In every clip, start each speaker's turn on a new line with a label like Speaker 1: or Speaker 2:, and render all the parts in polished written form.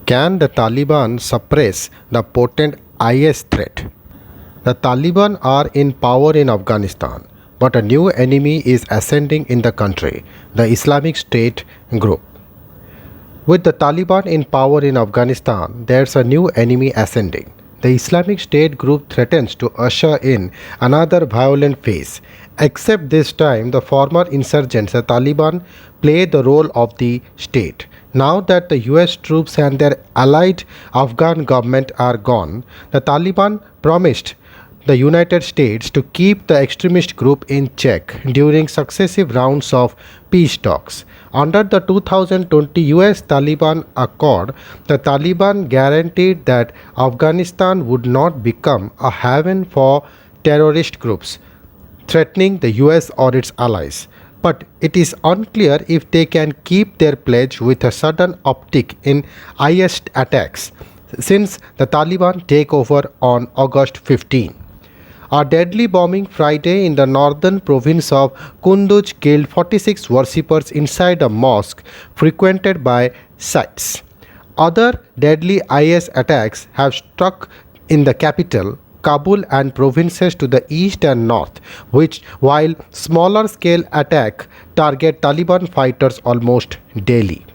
Speaker 1: Can the Taliban suppress the potent IS threat? The Taliban are in power in Afghanistan, but a new enemy is ascending in the country, the Islamic State group. With the Taliban in power in Afghanistan, there's a new enemy ascending. The Islamic State group threatens to usher in another violent phase, except this time the former insurgents, the Taliban, play the role of the state. Now that the US troops and their allied Afghan government are gone, the Taliban promised the United States to keep the extremist group in check during successive rounds of peace talks. Under the 2020 US Taliban Accord, the Taliban guaranteed that Afghanistan would not become a haven for terrorist groups threatening the US or its allies. But it is unclear if they can keep their pledge with a sudden uptick in IS attacks since the Taliban takeover on August 15. A deadly bombing Friday in the northern province of Kunduz killed 46 worshippers inside a mosque frequented by Shiites. Other deadly IS attacks have struck in the capital, Kabul, and provinces to the east and north, while smaller scale attacks target Taliban fighters almost daily.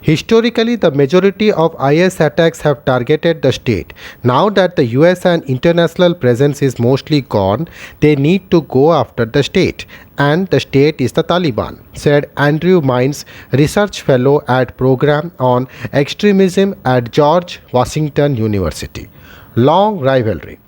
Speaker 1: Historically, the majority of IS attacks have targeted the state. Now that the US and international presence is mostly gone, they need to go after the state. And the state is the Taliban, said Andrew Mines, research fellow at Program on Extremism at George Washington University. Long rivalry.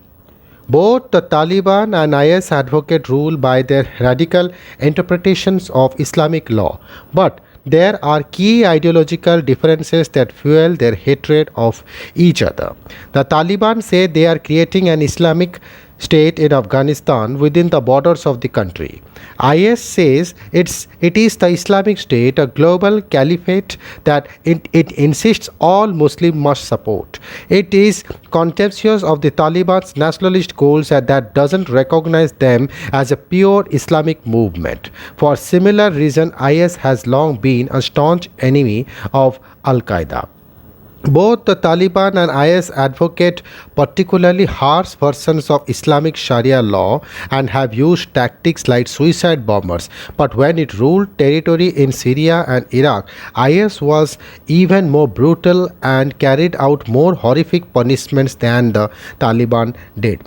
Speaker 1: Both the Taliban and IS advocate rule by their radical interpretations of Islamic law, but there are key ideological differences that fuel their hatred of each other. The Taliban say they are creating an Islamic State in Afghanistan within the borders of the country. IS says it is the Islamic State, a global caliphate that it insists all Muslims must support. It is contemptuous of the Taliban's nationalist goals and that doesn't recognize them as a pure Islamic movement. For similar reason, IS has long been a staunch enemy of Al-Qaeda. Both the Taliban and IS advocate particularly harsh versions of Islamic Sharia law and have used tactics like suicide bombers. But when it ruled territory in Syria and Iraq, IS was even more brutal and carried out more horrific punishments than the Taliban did.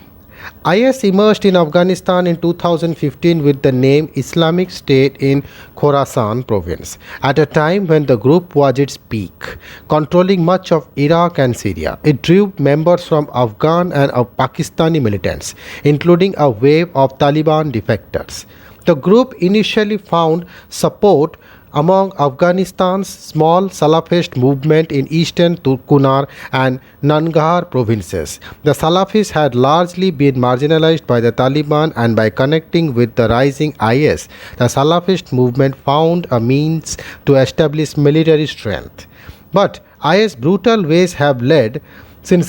Speaker 1: IS emerged in Afghanistan in 2015 with the name Islamic State in Khorasan province, at a time when the group was at its peak, controlling much of Iraq and Syria. It drew members from Afghan and Pakistani militants, including a wave of Taliban defectors. The group initially found support among Afghanistan's small Salafist movement in eastern Kunar and Nangarhar provinces. The Salafis had largely been marginalized by the Taliban, and by connecting with the rising IS, the Salafist movement found a means to establish military strength. But IS brutal ways have led some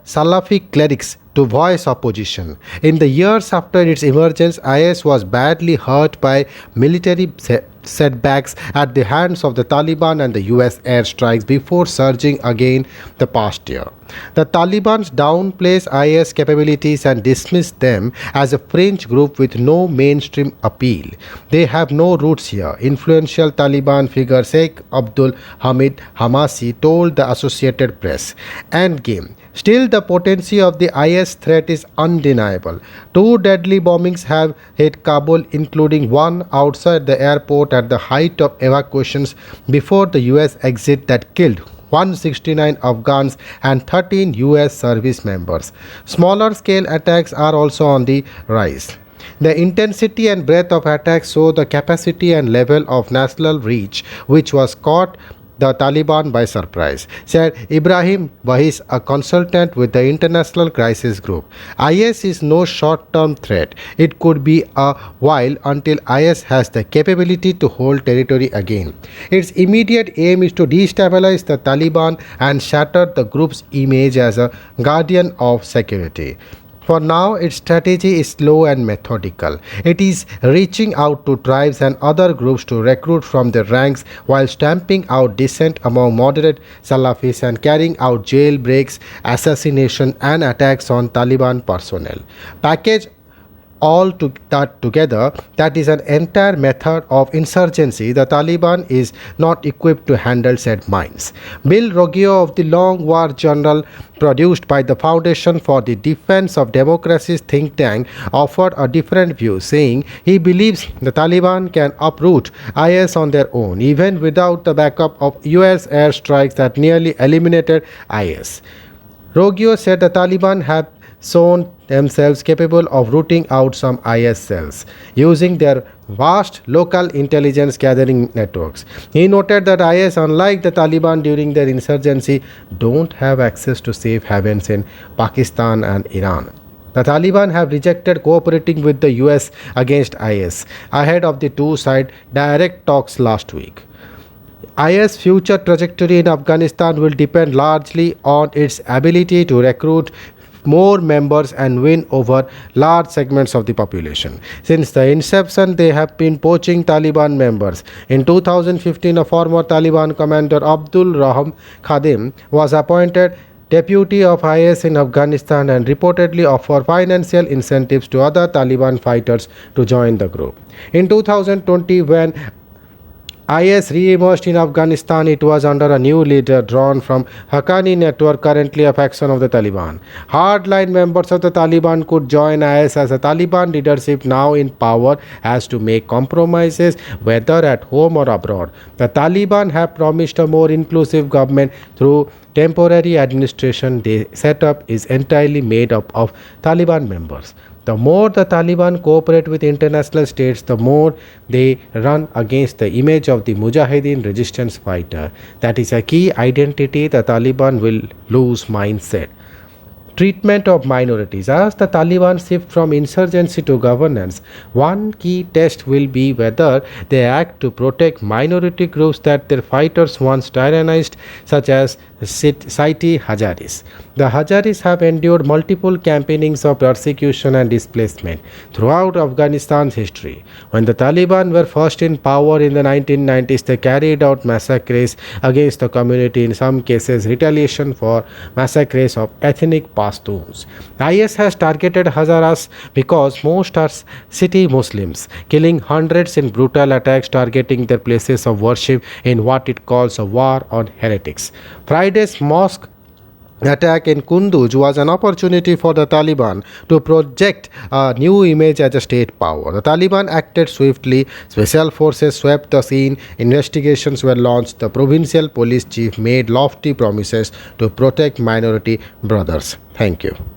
Speaker 1: Salafi clerics to voice opposition. In the years after its emergence, IS was badly hurt by military setbacks at the hands of the Taliban and the US airstrikes before surging again the past year. The Taliban downplays IS capabilities and dismiss them as a fringe group with no mainstream appeal. They have no roots here. Influential Taliban figure Sheikh Abdul Hamid Hamasi told the Associated Press. Endgame. Still, the potency of the IS threat is undeniable. 2 deadly bombings have hit Kabul, including one outside the airport at the height of evacuations before the US exit that killed 169 Afghans and 13 US service members. Smaller scale attacks are also on the rise. The intensity and breadth of attacks show the capacity and level of national reach, which was caught the Taliban by surprise, said Ibrahim Bahis, a consultant with the International Crisis Group. IS is no short-term threat. It could be a while until IS has the capability to hold territory again. Its immediate aim is to destabilize the Taliban and shatter the group's image as a guardian of security. For now, its strategy is slow and methodical. It is reaching out to tribes and other groups to recruit from their ranks while stamping out dissent among moderate Salafis and carrying out jailbreaks, assassination, and attacks on Taliban personnel. Package all to that together, that is an entire method of insurgency. The Taliban is not equipped to handle said minds. Bill Roggio of the Long War Journal, produced by the Foundation for the Defense of Democracy's think tank, offered a different view, saying he believes the Taliban can uproot IS on their own, even without the backup of US airstrikes that nearly eliminated IS. Roggio said the Taliban have shown themselves capable of rooting out some IS cells using their vast local intelligence gathering networks. He noted that IS, unlike the Taliban during their insurgency, don't have access to safe havens in Pakistan and Iran. The Taliban have rejected cooperating with the US against IS ahead of the two-side direct talks last week. IS' future trajectory in Afghanistan will depend largely on its ability to recruit more members and win over large segments of the population. Since the inception, they have been poaching Taliban members. In 2015, a former Taliban commander, Abdul Raham Khadim, was appointed deputy of IS in Afghanistan and reportedly offered financial incentives to other Taliban fighters to join the group. In 2020, when IS re-emerged in Afghanistan, it was under a new leader drawn from Haqqani network, currently a faction of the Taliban. Hardline members of the Taliban could join IS as the Taliban leadership, now in power, has to make compromises whether at home or abroad. The Taliban have promised a more inclusive government through temporary administration. The setup is entirely made up of Taliban members. The more the Taliban cooperate with international states, the more they run against the image of the Mujahideen resistance fighter. That is a key identity the Taliban will lose mindset. Treatment of minorities. As the Taliban shift from insurgency to governance, one key test will be whether they act to protect minority groups that their fighters once tyrannized, such as Saiti Hajaris. The Hajaris have endured multiple campaignings of persecution and displacement throughout Afghanistan's history. When the Taliban were first in power in the 1990s, they carried out massacres against the community, in some cases retaliation for massacres of ethnic Pashtuns. IS has targeted Hazaras because most are city Muslims, killing hundreds in brutal attacks targeting their places of worship in what it calls a war on heretics. Friday's mosque attack in Kunduz was an opportunity for the Taliban to project a new image as a state power. The Taliban acted swiftly, special forces swept the scene, investigations were launched, the provincial police chief made lofty promises to protect minority brothers. Thank you.